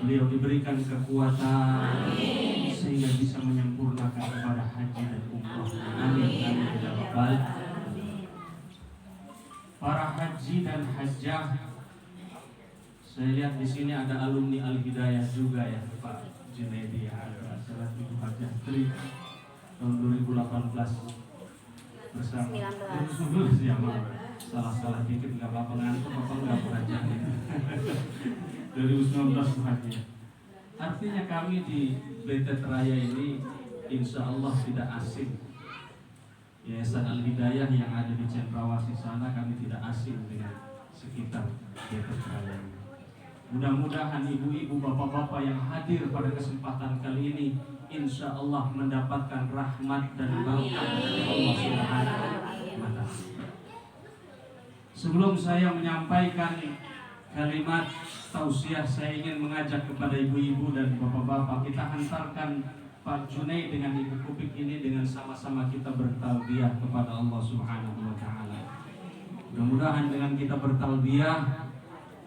beliau diberikan kekuatan sehingga bisa menyempurnakan ibadah haji dan umrah. Amin amin ya rabbal. Para haji dan hajjah, saya lihat di sini ada alumni Al-Hidayah juga ya Pak Junaidi, ya, ada salah satu hajjah tri tahun 2018 bersama 2019 ya, maaf salah dikit, nggak apa-apa, ngantuk apa nggak belajar 2019 haji. Artinya kami di Betet Raya ini insya Allah tidak asing. Yayasan Al-Hidayah yang ada di Cendrawasih sana, kami tidak asing dengan sekitar Betet Raya ini. Mudah-mudahan ibu-ibu, bapak-bapak yang hadir pada kesempatan kali ini insya Allah mendapatkan rahmat dan barokah dari Allah Subhanahu wa Ta'ala. Sebelum saya menyampaikan kalimat tausiah, saya ingin mengajak kepada ibu-ibu dan bapak-bapak, kita hantarkan Pak Junai dengan Ibu Kupik ini dengan sama-sama kita bertalbiyah kepada Allah Subhanahu wa Ta'ala. Mudah-mudahan dengan kita bertalbiyah,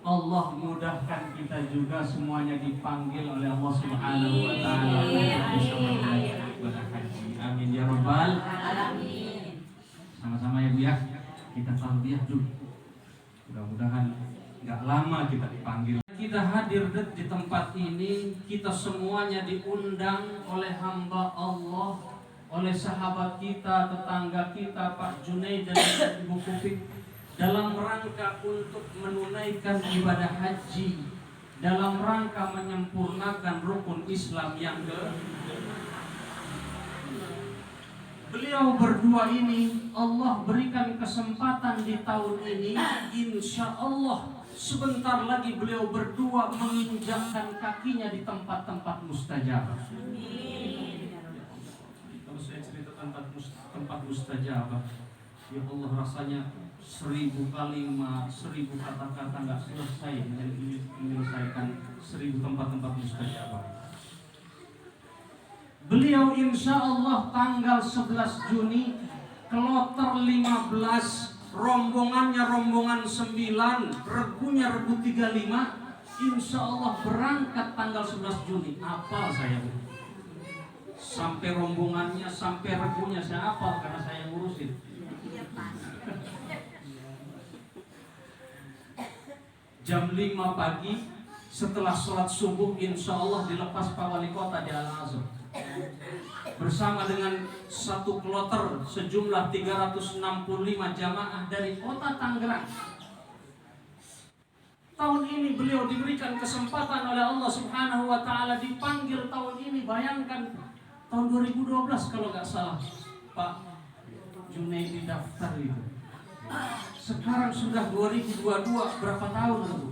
Allah mudahkan kita juga semuanya dipanggil oleh Allah Subhanahu wa Ta'ala untuk bisa menunaikan ibadah haji. Amin ya rabbal alamin. Sama-sama ya Bu ya, kita talbiyah dulu. Mudah-mudahan nggak lama kita dipanggil. Kita hadir di tempat ini, kita semuanya diundang oleh hamba Allah, oleh sahabat kita, tetangga kita Pak Junaid dan Ibu Kupik, dalam rangka untuk menunaikan ibadah haji, dalam rangka menyempurnakan rukun Islam yang beliau berdua ini Allah berikan kesempatan di tahun ini, insya Allah sebentar lagi beliau berdua menginjakkan kakinya di tempat-tempat mustajabah. Kalau saya cerita tempat mustajabah, ya Allah rasanya 1000 kalimat, 1000 kata-kata nggak selesai menyelesaikan 1000 tempat-tempat mustajabah. Beliau insya Allah tanggal 11 Juni, kloter 15, rombongannya rombongan 9, regunya regu 35, insya Allah berangkat tanggal 11 Juni. Apal saya Bu, sampai rombongannya, sampai regunya saya apal karena saya ngurusin. Jam 5 pagi setelah sholat subuh insya Allah dilepas Pak Wali Kota di Al-Azhar bersama dengan satu kloter sejumlah 365 jamaah dari kota Tangerang. Tahun ini beliau diberikan kesempatan oleh Allah Subhanahu wa Ta'ala dipanggil tahun ini. Bayangkan tahun 2012 kalau nggak salah Pak Junaidi daftar itu. Sekarang sudah 2022, berapa tahun Bu?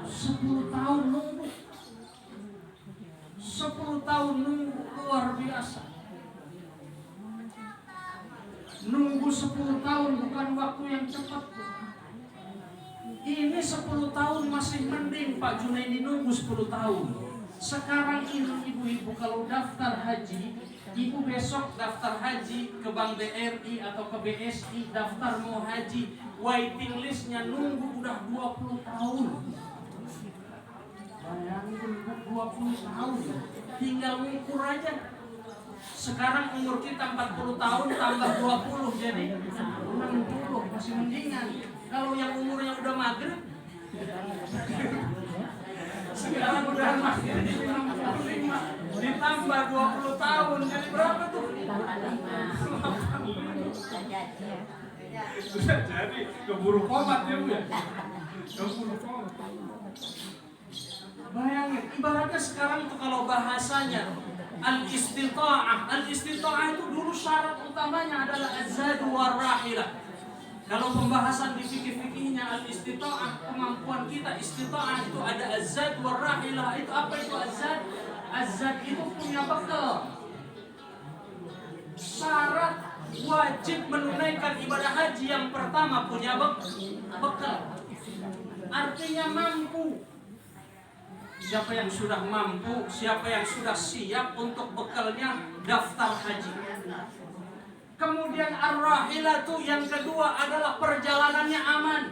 10 tahun nunggu. 10 tahun nunggu, luar biasa. Nunggu 10 tahun bukan waktu yang cepat. Ini 10 tahun masih mending Pak Junaidi nunggu 10 tahun. Sekarang ini ibu-ibu kalau daftar haji, ibu besok daftar haji ke Bank BRI atau ke BSI, daftar mau haji, waiting listnya nunggu udah 20 tahun. Bayangin 20 tahun, tinggal ngukur aja. Sekarang umur kita 40 tahun tambah 20 jadi 60, masih mendingan. Kalau yang umurnya udah maghrib, sekarang udah maghrib 65, ditambah 20 tahun jadi berapa tuh? 85. Sudah jadi keburu komat ya Bu ya. Keburu komat. Bayangin, ibaratnya sekarang itu kalau bahasanya al-istita'ah. Al-istita'ah itu dulu syarat utamanya adalah az-zadu war-rahilah. Kalau pembahasan di fikih-fikihnya al-istita'ah, kemampuan kita istita'ah itu ada az-zad war-rahilah. Itu apa itu az-zad? Az-zad itu punya bekal. Syarat wajib menunaikan ibadah haji yang pertama punya bekal. Artinya mampu. Siapa yang sudah mampu, siapa yang sudah siap untuk bekalnya, daftar haji. Kemudian ar-rahilatu yang kedua adalah perjalanannya aman.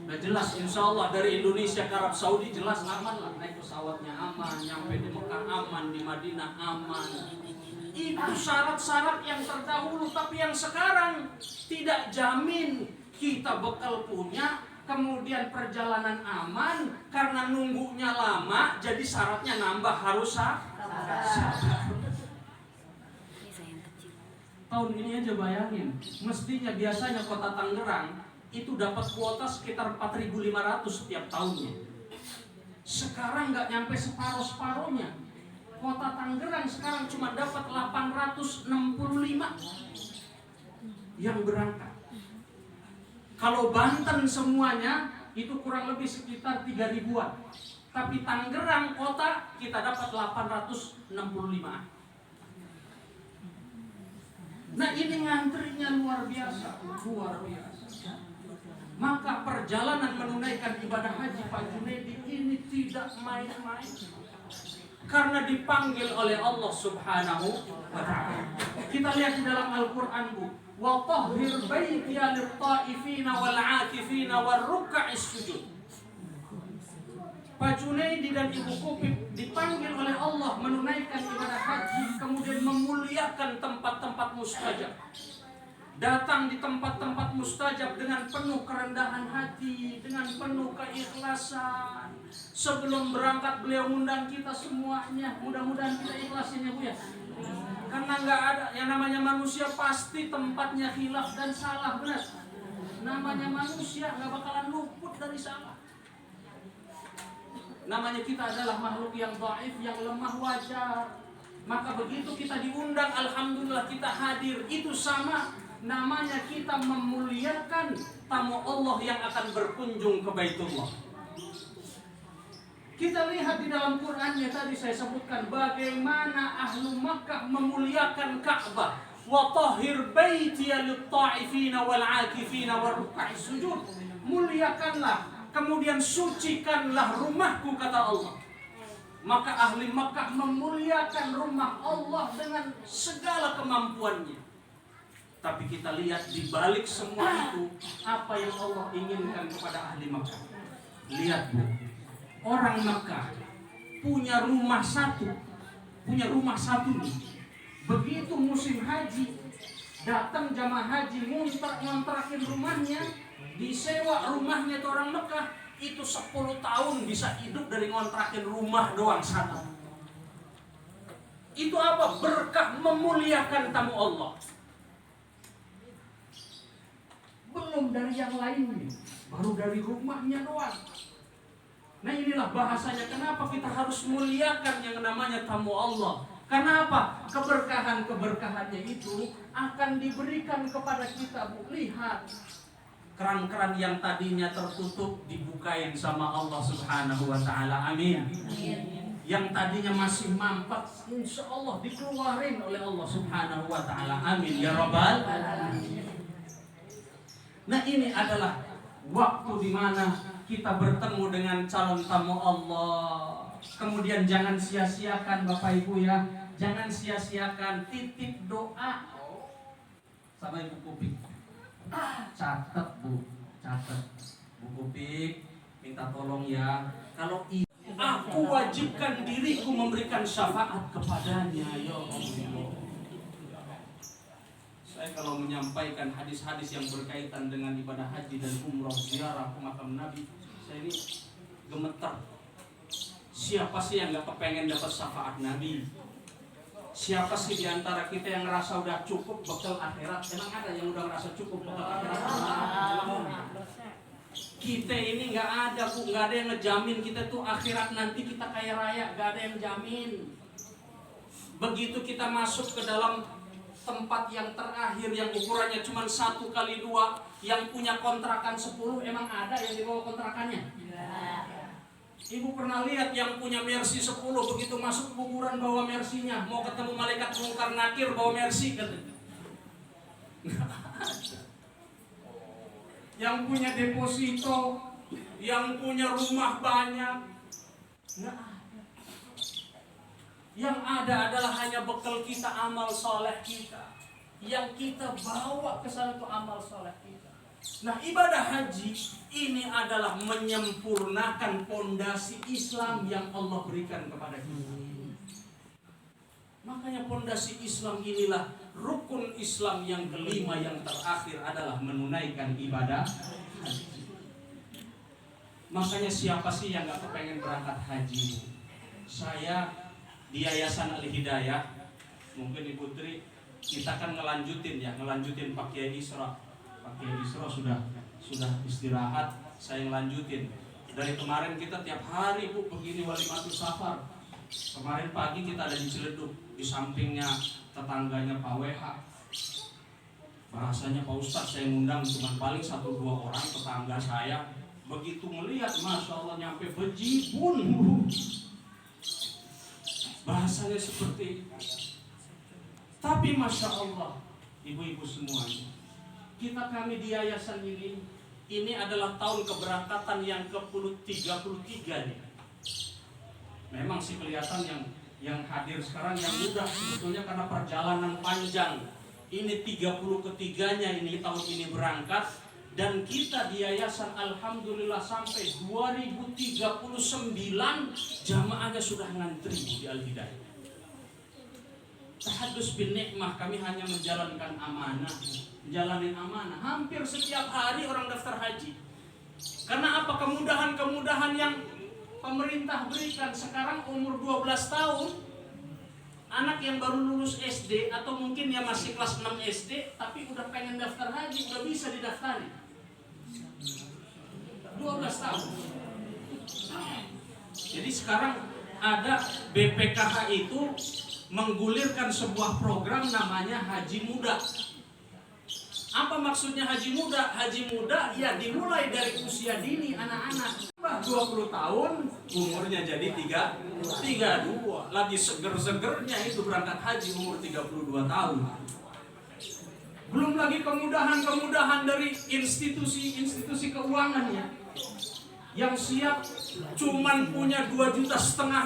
Udah jelas insya Allah dari Indonesia ke Arab Saudi jelas aman lah. Naik pesawatnya aman, nyampe di Mekah aman, di Madinah aman. Itu syarat-syarat yang terdahulu. Tapi yang sekarang tidak jamin kita bekal punya, kemudian perjalanan aman. Karena nunggunya lama, jadi syaratnya nambah harus sabar. Tahun ini aja bayangin, mestinya biasanya kota Tangerang itu dapat kuota sekitar 4.500 setiap tahunnya. Sekarang nggak nyampe separuh-separuhnya. Kota Tangerang sekarang cuma dapat 865 yang berangkat. Kalau Banten semuanya itu kurang lebih sekitar 3.000-an. Tapi Tangerang kota kita dapat 865. Nah ini ngantrinya luar biasa, luar biasa. Maka perjalanan menunaikan ibadah haji Pak Junaidi ini tidak main-main. Karena dipanggil oleh Allah Subhanahu wa ta'ala. Kita lihat di dalam Al-Quran, Bu. Wa tahhir baitiya lit-ta'ifina wal-'akifina war-ruk'is sujud. Pak Junaidi dan Ibu Kupik dipanggil oleh Allah menunaikan ibadah haji, kemudian memuliakan tempat-tempat mustajab. Datang di tempat-tempat mustajab dengan penuh kerendahan hati, dengan penuh keikhlasan. Sebelum berangkat beliau undang kita semuanya. Mudah-mudahan kita ikhlasin ya Bu ya. Karena nggak ada yang namanya manusia, pasti tempatnya khilaf dan salah, benar. Namanya manusia nggak bakalan luput dari salah. Namanya kita adalah makhluk yang dhaif, yang lemah, wajar. Maka begitu kita diundang, alhamdulillah kita hadir. Itu sama namanya kita memuliakan tamu Allah yang akan berkunjung ke Baitullah. Kita lihat di dalam Qur'annya tadi saya sebutkan bagaimana ahlu Makkah memuliakan Ka'bah. Wa tahhir baitiya lit-ta'ifina wal-'akifina war-ruk'is sujud. Muliakanlah, kemudian sucikanlah rumahku, kata Allah. Maka ahli Makkah memuliakan rumah Allah dengan segala kemampuannya. Tapi kita lihat di balik semua itu, apa yang Allah inginkan kepada ahli Makkah. Lihat Bu, orang Makkah punya rumah satu nih. Begitu musim haji, datang jamaah haji ngontrakin rumahnya, disewa rumahnya tuh orang Makkah, itu 10 tahun bisa hidup dari ngontrakin rumah doang satu. Itu apa? Berkah memuliakan tamu Allah. Belum dari yang lainnya, baru dari rumahnya doang. Nah inilah bahasanya kenapa kita harus muliakan yang namanya tamu Allah. Karena apa? Keberkahan-keberkahannya itu akan diberikan kepada kita. Bu, lihat keran-keran yang tadinya tertutup dibukain sama Allah Subhanahu wa ta'ala. Amin. Yang tadinya masih mampet, insya Allah dikeluarin oleh Allah Subhanahu wa ta'ala. Amin ya Rabbal alamin. Nah ini adalah waktu di mana kita bertemu dengan calon tamu Allah. Kemudian jangan sia-siakan Bapak Ibu ya, jangan sia-siakan titip doa sama Ibu Kupik. Catat Bu, catat Bu Kupik, minta tolong ya. Kalau aku wajibkan diriku memberikan syafaat kepadanya ya Allah. Saya kalau menyampaikan hadis-hadis yang berkaitan dengan ibadah haji dan umroh ziarah ke makam Nabi, saya ini gemeter. Siapa sih yang gak kepengen dapat syafaat Nabi? Siapa sih diantara kita yang ngerasa udah cukup bekal akhirat? Emang ada yang udah ngerasa cukup bekal akhirat? Kita ini gak ada Bu, gak ada yang ngejamin kita tuh akhirat nanti kita kaya raya, gak ada yang jamin. Begitu kita masuk ke dalam tempat yang terakhir yang ukurannya cuma 1x2, yang punya kontrakan 10, emang ada yang dibawa kontrakannya? Ibu pernah lihat yang punya Mercy 10 begitu masuk kuburan bawa Mercy-nya, mau ketemu malaikat mungkar nakir bawa Mercy katanya. Yang punya deposito, yang punya rumah banyak, nggak ada. Yang ada adalah hanya bekal kita, amal soleh kita. Yang kita bawa ke sana itu amal soleh kita. Nah, ibadah haji ini adalah menyempurnakan pondasi Islam yang Allah berikan kepada kita. Makanya pondasi Islam inilah rukun Islam yang kelima, yang terakhir adalah menunaikan ibadah haji. Makanya siapa sih yang gak kepengen berangkat haji? Saya di Yayasan Al-Hidayah, mungkin Ibu Tri, kita kan ngelanjutin Pak Kiai Isra. Pak Kiai Isra sudah istirahat, saya ngelanjutin. Dari kemarin kita tiap hari Bu begini Walimatul Safar. Kemarin pagi kita ada di Ciledug, di sampingnya tetangganya Pak WH. Bahasanya Pak Ustadz, saya ngundang cuma paling 1-2 orang tetangga saya. Begitu melihat, Masya Allah, nyampe bejibun. Bahasanya seperti itu. Tapi Masya Allah, ibu-ibu semuanya, kami di yayasan ini adalah tahun keberangkatan yang ke-33 nih. Memang sih kelihatan yang hadir sekarang yang mudah sebetulnya karena perjalanan panjang. Ini 33-nya ini tahun ini berangkat, dan kita di yayasan alhamdulillah sampai 2039 jamaahnya sudah ngantri di Al-Hidayah. Tahadus bin nikmah, kami hanya menjalankan amanah, menjalanin amanah. Hampir setiap hari orang daftar haji. Karena apa? Kemudahan-kemudahan yang pemerintah berikan. Sekarang umur 12 tahun, anak yang baru lulus SD atau mungkin yang masih kelas 6 SD tapi udah pengen daftar haji, udah bisa didaftari. 12 tahun. Jadi sekarang ada BPKH itu menggulirkan sebuah program namanya Haji Muda. Apa maksudnya Haji Muda? Haji Muda ya dimulai dari usia dini anak-anak. 20 tahun umurnya jadi 32. Lagi seger-segernya itu berangkat haji umur 32 tahun. Belum lagi kemudahan-kemudahan dari institusi keuangannya yang siap cuman punya 2,5 juta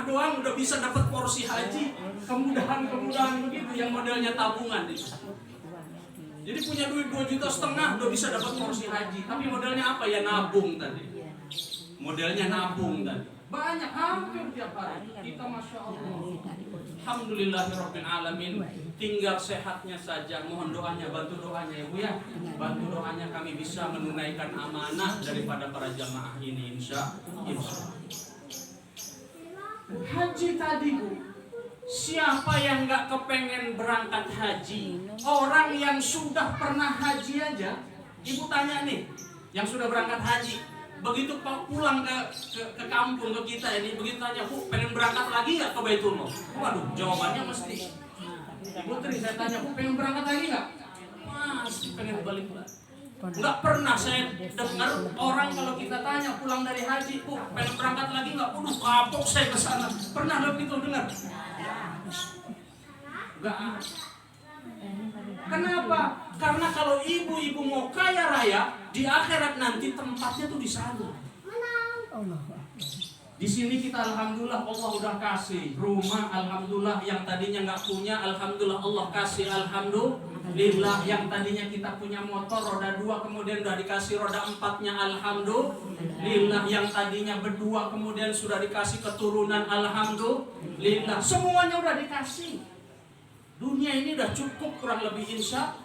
doang udah bisa dapat porsi haji. Kemudahan-kemudahan begitu yang modelnya tabungan itu. Jadi punya duit 2,5 juta udah bisa dapat porsi haji. Tapi modelnya apa ya? Nabung tadi. Modelnya nabung tadi. Banyak, hampir tiap hari. Kita Masya Allah, alhamdulillahirabbil alamin. Tinggal sehatnya saja. Mohon doanya, bantu doanya ya Bu ya. Bantu doanya kami bisa menunaikan amanah daripada para jamaah ini, insya Allah. Haji tadi Bu, siapa yang gak kepengen berangkat haji? Orang yang sudah pernah haji aja. Ibu tanya nih, yang sudah berangkat haji, begitu pulang ke kampung ke kita ini, begitu tanya, Bu, pengen berangkat lagi nggak ke Baitullah? Waduh, jawabannya mesti. Ibu Tri, saya tanya, Bu, pengen berangkat lagi nggak? Pasti pengen balik lagi. Nggak pernah saya dengar orang kalau kita tanya pulang dari haji, Bu, pengen berangkat lagi nggak? Waduh, kapok saya ke sana. Pernah nggak begitu dengar? Nggak. Kenapa? Karena kalau ibu-ibu mau kaya raya di akhirat nanti tempatnya tuh di sana. Di sini kita alhamdulillah Allah udah kasih rumah, alhamdulillah. Yang tadinya nggak punya, alhamdulillah Allah kasih, alhamdulillah. Yang tadinya kita punya motor roda 2 kemudian udah dikasih roda 4-nya, alhamdulillah. Yang tadinya berdua kemudian sudah dikasih keturunan, alhamdulillah. Semuanya udah dikasih. Dunia ini udah cukup kurang lebih insya.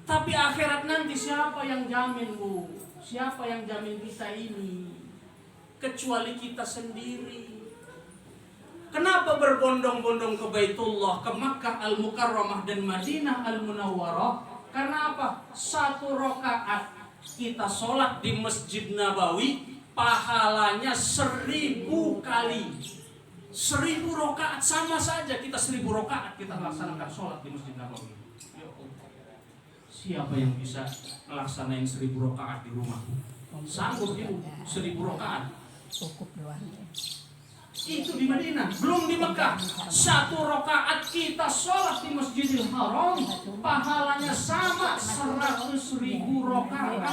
Tapi akhirat nanti siapa yang jamin Bu? Siapa yang jamin kita ini? Kecuali kita sendiri. Kenapa berbondong-bondong ke Baitullah, ke Makkah Al-Mukarramah dan Madinah Al-Munawwarah? Karena apa? 1 rakaat kita sholat di Masjid Nabawi pahalanya 1000 kali. 1000 rakaat sama saja kita 1000 rakaat kita laksanakan sholat di Masjid Nabawi. Ya Allah. Siapa yang bisa melaksanain 1000 rakaat di rumah? Sanggup Ibu 1000 rakaat? Cukup doang. Itu di Madinah, belum di Mekah. 1 rakaat kita sholat di Masjidil Haram pahalanya sama 100.000 rakaat.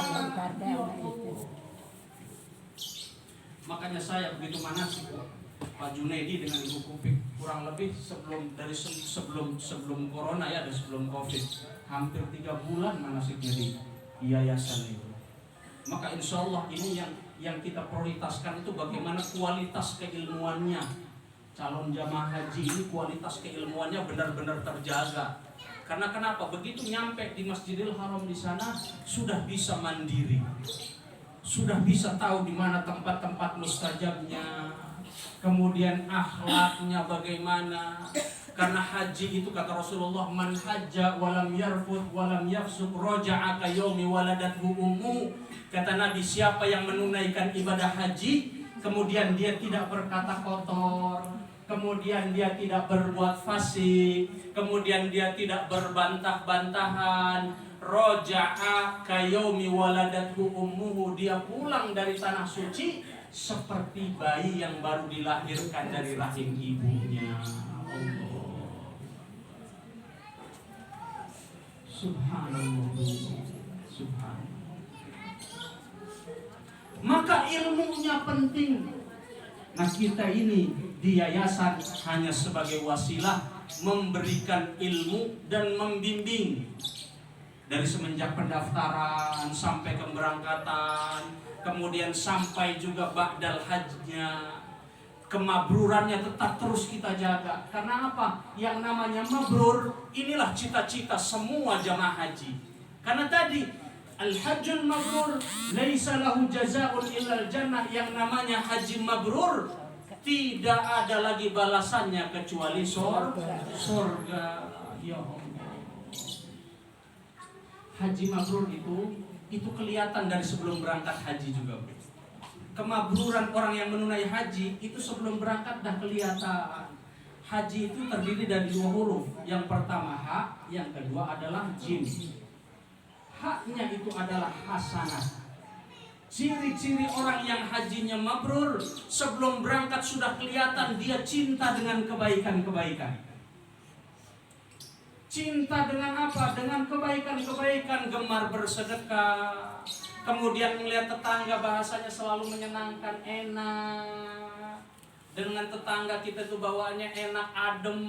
Makanya saya begitu manasik Pak Junaidi dengan Ibu Kupik kurang lebih sebelum corona ya, ada sebelum Covid, hampir 3 bulan manasiknya di yayasan itu. Maka insya Allah ini yang kita prioritaskan itu bagaimana kualitas keilmuannya. Calon jamaah haji ini kualitas keilmuannya benar-benar terjaga. Karena kenapa? Begitu nyampe di Masjidil Haram di sana sudah bisa mandiri, sudah bisa tahu di mana tempat-tempat mustajabnya, kemudian akhlaknya bagaimana. Karena haji itu kata Rasulullah, man hajja walam yarfud walam yafsuq raja'a ka yaumi waladathu ummu. Kata Nabi, siapa yang menunaikan ibadah haji kemudian dia tidak berkata kotor, kemudian dia tidak berbuat fasik, kemudian dia tidak berbantah-bantahan, raja'a ka yaumi waladathu ummuhu, dia pulang dari tanah suci seperti bayi yang baru dilahirkan dari rahim ibunya. Allah. Subhanallah. Subhanallah. Maka ilmunya penting. Nah, kita ini di yayasan hanya sebagai wasilah memberikan ilmu dan membimbing. Dari semenjak pendaftaran sampai keberangkatan, kemudian sampai juga ba'dal hajnya, kemabrurannya tetap terus kita jaga. Karena apa? Yang namanya mabrur, inilah cita-cita semua jamaah haji. Karena tadi al-hajjul mabrur laisa lahu jazaa'un illal jannah, yang namanya haji mabrur tidak ada lagi balasannya kecuali surga. Ya Allah. Haji mabrur itu kelihatan dari sebelum berangkat haji juga. Kemabruran orang yang menunai haji itu sebelum berangkat dah kelihatan. Haji itu terdiri dari 2 huruf. Yang pertama ha, yang kedua adalah jim. Haknya itu adalah hasanah. Ciri-ciri orang yang hajinya mabrur, sebelum berangkat sudah kelihatan dia cinta dengan kebaikan-kebaikan. Cinta dengan apa? Dengan kebaikan-kebaikan, gemar bersedekah. Kemudian melihat tetangga bahasanya selalu menyenangkan, enak. Dengan tetangga kita tuh bawaannya enak, adem.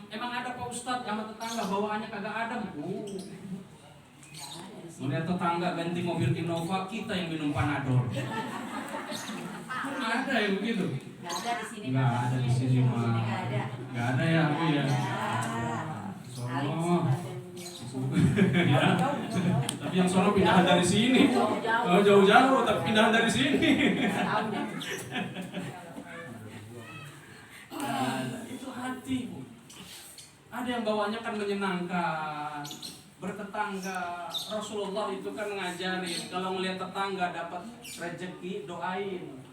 Emang ada Pak Ustadz sama tetangga bawaannya kagak adem? Melihat tetangga ganti mobil Innova, kita yang minum Panadol. Ada yang begitu? Gak ada di sini. Gak ada di sini mah. Gak ada ya, aku ya. Sono. Ya. Tapi yang sono pindahan dari sini. Jauh-jauh tapi pindahan dari sini. Itu hati, Bu. Ada yang bawanya kan menyenangkan, bertetangga. Rasulullah itu kan ngajarin kalau ngelihat tetangga dapat rezeki, doain.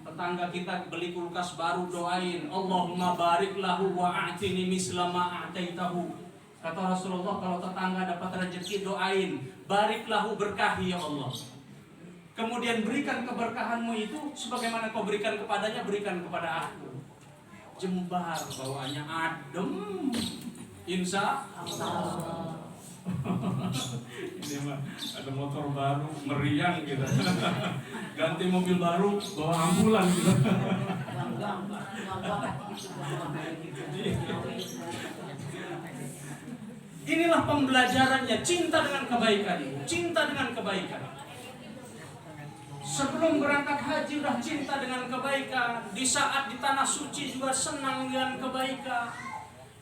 Tetangga kita beli kulkas baru, doain, Allahumma barik lahu wa a'tini misla ma a'taitahu. Kata Rasulullah, kalau tetangga dapat rezeki, doain, barik lahu, berkahi ya Allah. Kemudian berikan keberkahanmu itu sebagaimana kau berikan kepadanya, berikan kepada aku. Jembar bawaannya adem, insya Allah. Ini mah ada motor baru, meriang gitu. Ganti mobil baru, bawa ambulan gitu. Inilah pembelajarannya, cinta dengan kebaikan. Cinta dengan kebaikan. Sebelum berangkat haji udah cinta dengan kebaikan. Di saat di tanah suci juga senang dengan kebaikan.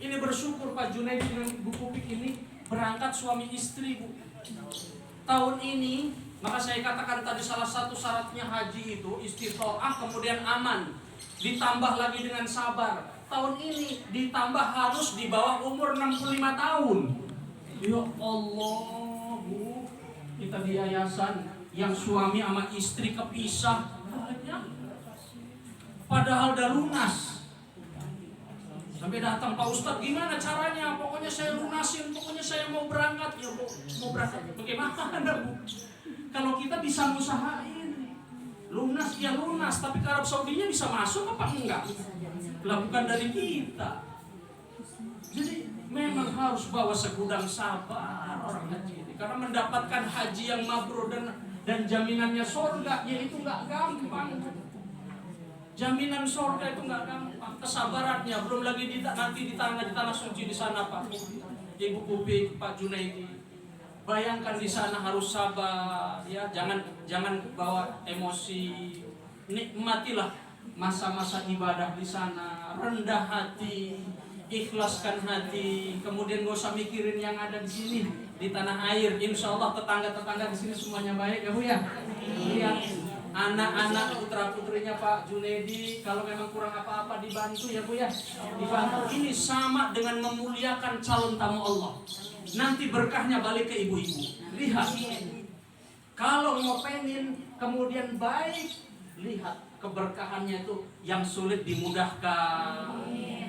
Ini bersyukur Pak Junaid dengan Ibu Kupik ini berangkat suami istri, Bu. Tahun ini, maka saya katakan tadi salah satu syaratnya haji itu istitoah, kemudian aman. Ditambah lagi dengan sabar. Tahun ini ditambah harus di bawah umur 65 tahun. Ya Allah, Bu. Kita di yayasan yang suami sama istri kepisah banyak. Padahal udah lunas. Sampai datang Pak Ustadz, gimana caranya? Pokoknya saya lunasin, pokoknya saya mau berangkat. Ya mau berangkat bagaimana, Bu? Kalau kita bisa usahain, lunas ya lunas, tapi ke Arab Saudinya bisa masuk apa enggak? Lakukan dari kita. Jadi memang harus bawa segudang sabar orang haji ini, karena mendapatkan haji yang mabrur dan jaminannya surga, yaitu nggak gampang. Jaminan surga itu nggak gampang. Kesabarannya belum lagi nanti di tanah suci di sana Pak Ibu Kupik, Pak Junaidi. Bayangkan di sana harus sabar, ya, jangan bawa emosi. Nikmatilah masa-masa ibadah di sana, rendah hati, ikhlaskan hati, kemudian gak usah mikirin yang ada di sini di tanah air. Insya Allah tetangga-tetangga di sini semuanya baik ya Bu ya. Iya. Anak-anak putra-putrinya Pak Junedi kalau memang kurang apa-apa dibantu ya Bu ya. Dibantu. Ini sama dengan memuliakan calon tamu Allah. Nanti berkahnya balik ke ibu-ibu. Lihat. Kalau mau pengen kemudian baik, lihat keberkahannya itu yang sulit dimudahkan.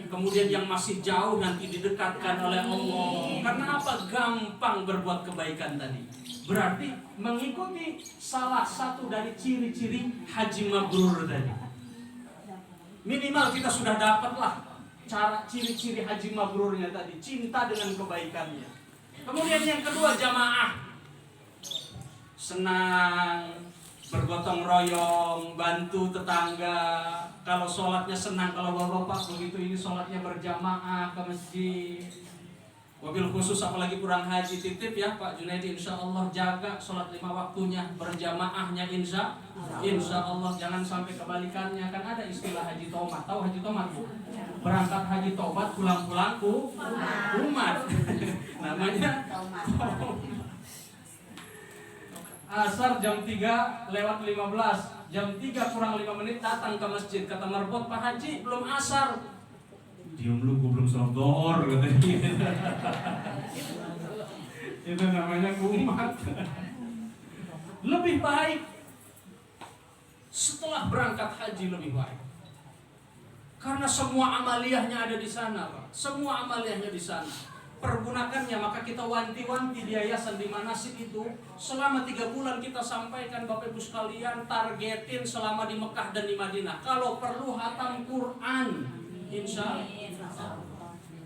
Kemudian yang masih jauh nanti didekatkan oleh Allah. Karena apa? Gampang berbuat kebaikan tadi. Berarti mengikuti salah satu dari ciri-ciri haji mabrur tadi. Minimal kita sudah dapatlah cara ciri-ciri haji mabrurnya tadi. Cinta dengan kebaikannya. Kemudian yang kedua, jamaah. Senang, bergotong royong, bantu tetangga. Kalau sholatnya senang, kalau bapak-bapak begitu ini sholatnya berjamaah ke masjid. Wabil khusus apalagi kurang haji, titip ya Pak Junedi, insya Allah jaga sholat 5 waktunya, berjamaahnya insya Allah. Jangan sampai kebalikannya. Kan ada istilah haji tomat. Tahu haji tomat Bu? Berangkat haji tobat, pulang-pulang umat. Namanya tomat. Asar jam 3:15, jam 3 kurang 5 menit datang ke masjid. Kata marbot, Pak Haji belum asar. Diam lu, gue belum sholat dohor katanya. Itu namanya kumat. Lebih baik setelah berangkat haji, lebih baik. Karena semua amaliyahnya ada di sana Pak. Semua amaliyahnya di sana. Pergunakannya, maka kita wanti-wanti di yayasan di manasik itu selama 3 bulan kita sampaikan Bapak Ibu sekalian, targetin selama di Mekah dan di Madinah. Kalau perlu hatam Quran, insya Allah.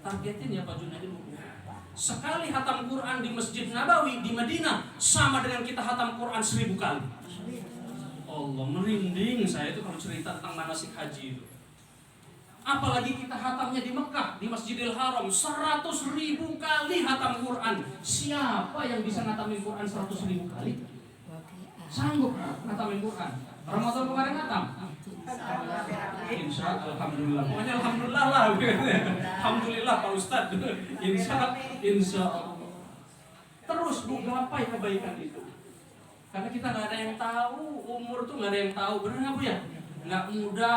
Targetin ya Pak Junedi. Sekali hatam Quran di Masjid Nabawi di Madinah sama dengan kita hatam Quran 1000 kali. Allah, merinding saya itu kalau cerita tentang manasik haji itu. Apalagi kita hatamnya di Mekah, di Masjidil Haram 100.000 kali hatam Quran. Siapa yang bisa ngatamin Quran 100.000 kali? Sanggup ngatamin Quran? Ramadan kemarin hatam? Insya Allah, alhamdulillah. Pokoknya alhamdulillah lah. Alhamdulillah Pak Ustadz. Insya Allah. Terus Bu, gapai kebaikan itu. Karena kita nggak ada yang tahu, umur tuh nggak ada yang tahu, benar nggak Bu ya? Nggak muda,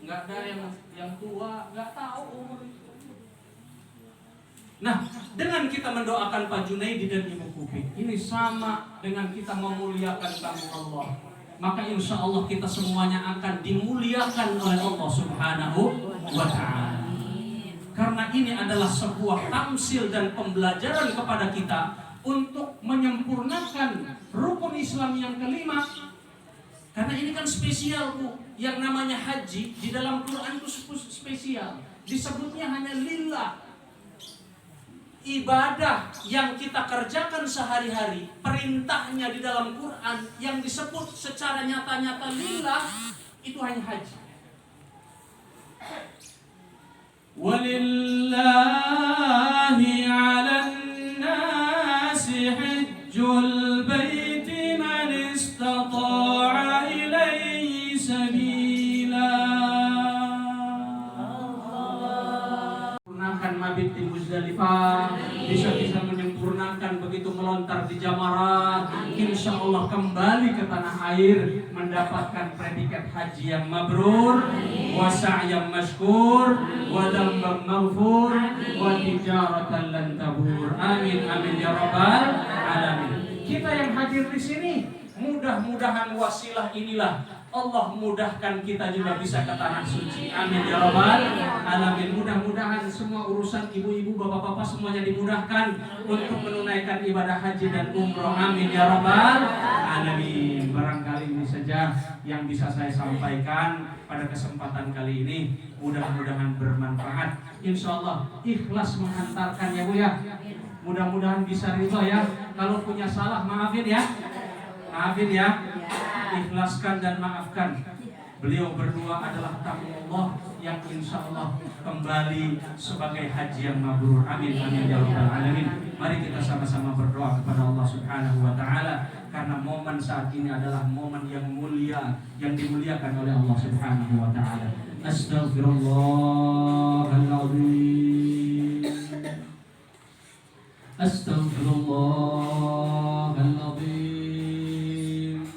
nggak ada yang tua, nggak tahu umur itu. Nah, dengan kita mendoakan Pak Junedi dan Ibu Kupik, ini sama dengan kita memuliakan tamu Allah. Maka insya Allah kita semuanya akan dimuliakan oleh Allah Subhanahu wa Ta'ala. Karena ini adalah sebuah tamsil dan pembelajaran kepada kita untuk menyempurnakan rukun Islam yang kelima. Karena ini kan spesial Bu. Yang namanya haji di dalam Quran itu spesial. Disebutnya hanya lillah. Ibadah yang kita kerjakan sehari-hari, perintahnya di dalam Quran yang disebut secara nyata-nyata lillah, itu hanya haji. Walillahi 'alan nasi hajjul baiti man istata'a ilaihi sabila. Purnakan mabit di Muzdalifah, bisa menyempurnakan begitu melontar di Jamarat. Insya Allah kembali ke tanah air mendapatkan predikat haji yang mabrur, wa sa'yan masykur, wa dzambam maghfur, wa tijaratan lan tabur. Amin amin ya rabbal alamin. Kita yang hadir di sini, mudah-mudahan wasilah inilah Allah mudahkan kita juga bisa ke tanah suci. Amin ya rabbal alamin. Mudah-mudahan semua urusan ibu-ibu, bapak-bapak semuanya dimudahkan untuk menunaikan ibadah haji dan umroh. Amin ya rabbal alamin. Barangkali ini saja yang bisa saya sampaikan pada kesempatan kali ini. Mudah-mudahan bermanfaat. Insya Allah ikhlas menghantarkan ya Bu ya. Mudah-mudahan bisa ridho ya. Kalau punya salah maafin ya. Maafin ya. Ikhlaskan dan maafkan. Beliau berdua adalah tamu Allah yang insya Allah kembali sebagai haji yang mabrur. Amin amin ya rabbal alamin. Mari kita sama-sama berdoa kepada Allah Subhanahu wa taala, karena momen saat ini adalah momen yang mulia, yang dimuliakan oleh Allah Subhanahu wa taala. Astaghfirullahaladzim. Astaghfirullahaladzim.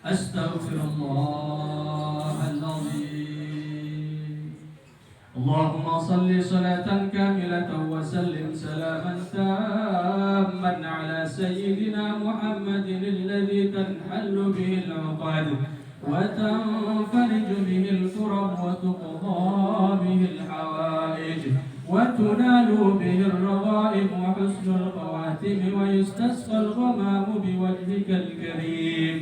Astaghfirullahaladzim. Allahumma salli salatan kamilatan wa sallim salaman tamman ala sayyidina Muhammadin alladhi tanhallu bihi al-uqad wa tanfariju bihi al-kurab wa tuqda bihi al-hawaij وتنال به الرغائب وحسن الخواتم ويستسقى الغمام بوجهك الكريم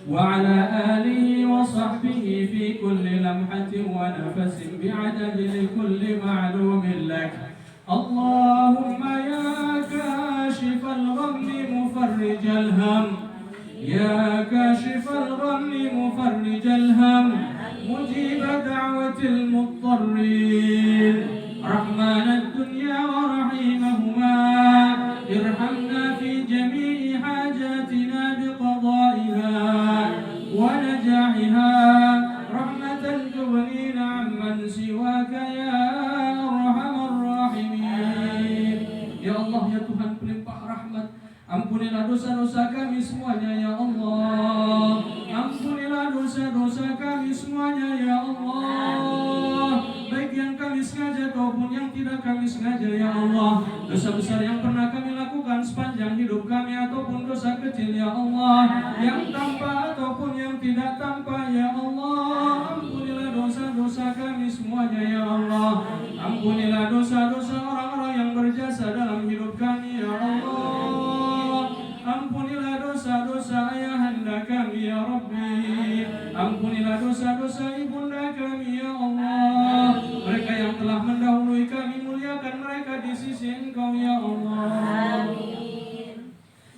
وعلى آله وصحبه في كل لمحة ونفس بعدد لكل معلوم لك. اللهم يا كاشف الغم مفرج الهم، يا كاشف الغم مفرج الهم، مجيب دعوة المضطرين، رحمن الدنيا ورحيمهما، ارحمنا في جميع حاجاتنا بقضائها ونجاحها، رحمة تغنينا عمن سواك يا أرحم الراحمين. Ya Allah, ya Tuhan pelimpah rahmat, ampunilah dosa-dosa kami semuanya ya Allah. Ampunilah dosa-dosa kami semuanya ya Allah, baik yang kami sengaja ataupun yang tidak kami sengaja ya Allah. Dosa besar yang pernah kami lakukan sepanjang hidup kami ataupun dosa kecil ya Allah, yang tampak ataupun yang tidak tampak ya Allah. Ampunilah dosa-dosa kami semuanya ya Allah. Ampunilah dosa-dosa orang-orang yang berjasa dalam hidup kami ya Allah. Ampunilah dosa-dosa ayahanda kami ya Rabbi. Ampunilah dosa-dosa ibunda kami ya Allah. Mereka yang telah mendahului kami, muliakan mereka di sisi Engkau ya Allah.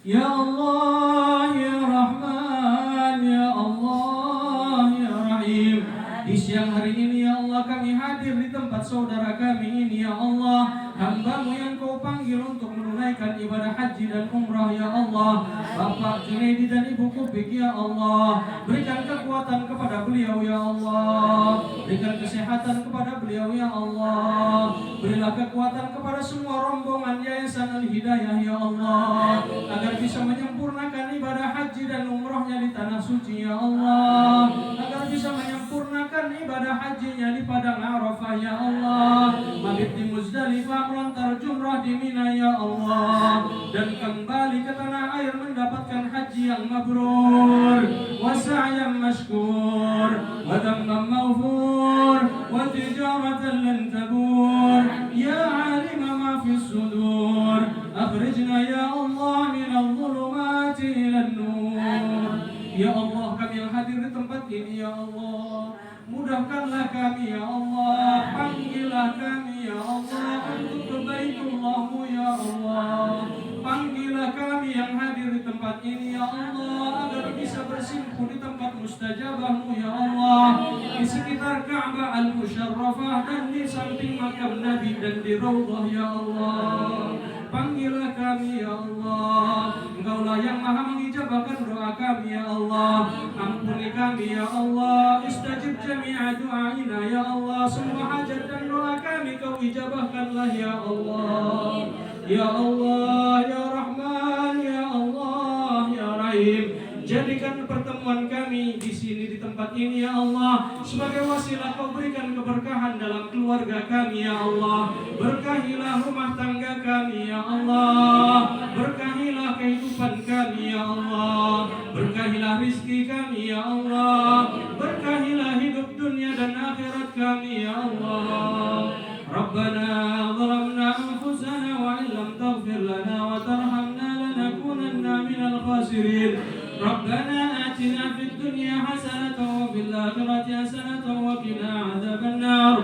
Ya Allah, ya Rahman, ya Allah, ya Rahim. Di siang hari ini ya Allah, kami hadir di tempat saudara kami ini ya Allah, hamba-Mu yang Kau panggil untuk menunaikan ibadah haji dan umrah ya Allah. Bapak Junaidi dan Ibu Kupik ya Allah, berikan kekuatan kepada beliau ya Allah, berikan kesehatan kepada beliau ya Allah. Berilah kekuatan kepada semua rombongan Yayasan Al-Hidayah ya Allah, agar bisa menyempurnakan ibadah haji dan umrahnya di tanah suci ya Allah, agar bisa menyempurnakan ibadah hajinya di padang Arafah ya Allah, mabit di Muzdalifah, melontar jumrah di Mina ya Allah, dan kembali ke tanah air mendapatkan haji yang mabrur, wa sa'yan mashkur, wa dhamman maghfur, wa tijaratan lan tabur. Ya alim ma fi sudur, akhrijna ya Allah min adh-dhulumati ila an-nur. Ya Allah, kami yang hadir di tempat ini ya Allah, mudahkanlah kami ya Allah, panggillah kami ya Allah untuk ke Baitullah-Mu ya Allah. Panggillah kami yang hadir di tempat ini ya Allah, agar bisa bersimpuh di tempat mustajabah-Mu ya Allah, di sekitar Ka'bah Al-Musyarrafah dan di samping makam Nabi dan di Raudhah ya Allah. Panggillah kami ya Allah, Engkaulah yang maha mengijabahkan doa kami ya Allah. Ampuni kami ya Allah, istajib jami'a du'aina ya Allah. Semua hajat dan doa kami Kau ijabahkanlah ya Allah. Ya Allah, ya Rahman, ya Allah, ya Rahim. Jadikan pertemuan kami di sini di tempat ini ya Allah sebagai wasilah Kau berikan keberkahan dalam keluarga kami ya Allah. Berkahilah rumah tangga kami ya Allah. Berkahilah kehidupan kami ya Allah. Berkahilah rizki kami ya Allah. Berkahilah hidup dunia dan akhirat kami ya Allah. Rabbana zalamna anfusana wa illam taghfir lana wa tarhamna lanakunanna minal khasirin. ربنا آتنا في الدنيا حسنة وفي الآخرة حسنة وقنا عذاب النار.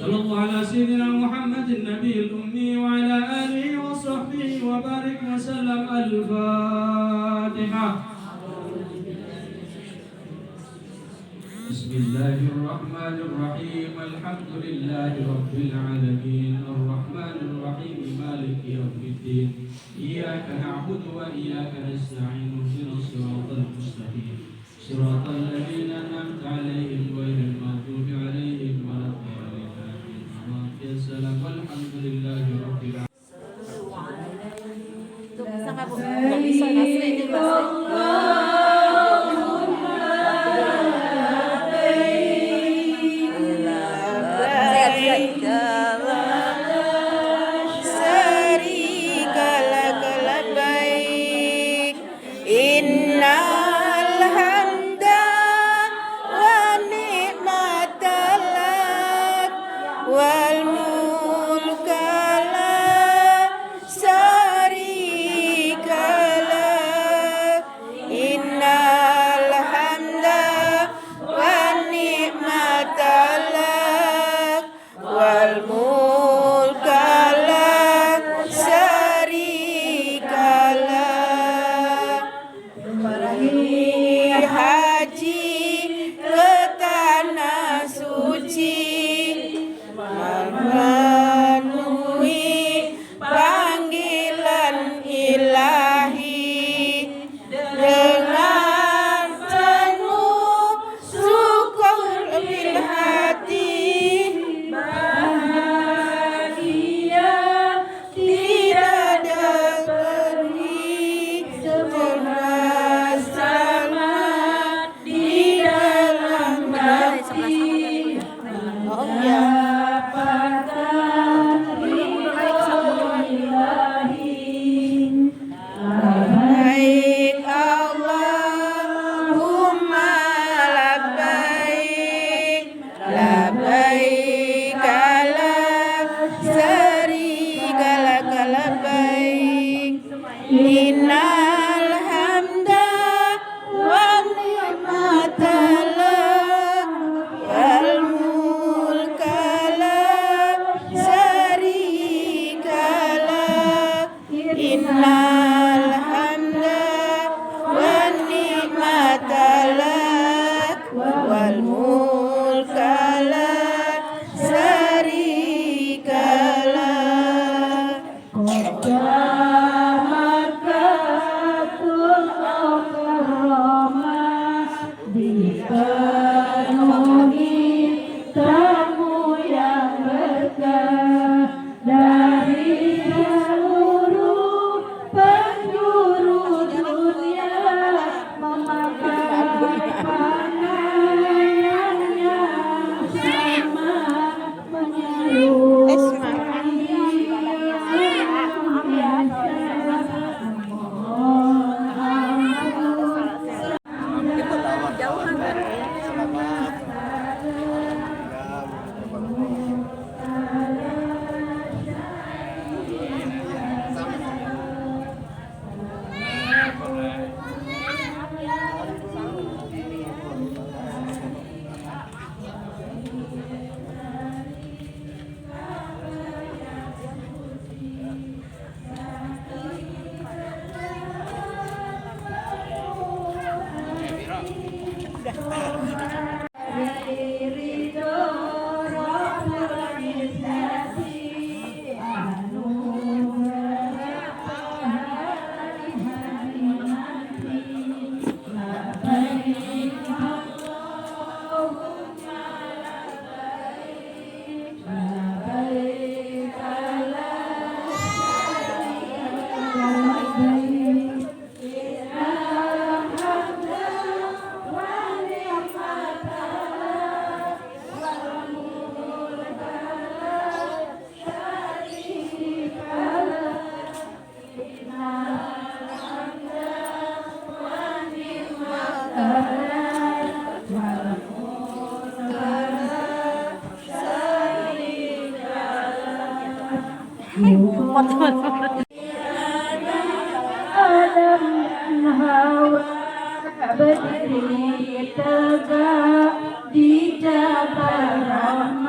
صلى الله على سيدنا محمد النبي الأمي وعلى آله وصحبه وبارك وسلم. الفاتحة. بسم الله. Bismillahirrahmanirrahim. Alhamdulillahi rabbil alamin. Arrahmanirrahim. Maliki yaumiddin. Iyyaka na'budu wa iyyaka nasta'in. Ihdinas siratal mustaqim. Siratal ladzina an'amta 'alaihim ghairil maghdubi 'alaihim waladdallin. Amin. Walhamdulillahi rabbil alamin. Bisa nggak Bu? Nggak bisa, asli ini asli. berdiri tegak di jalan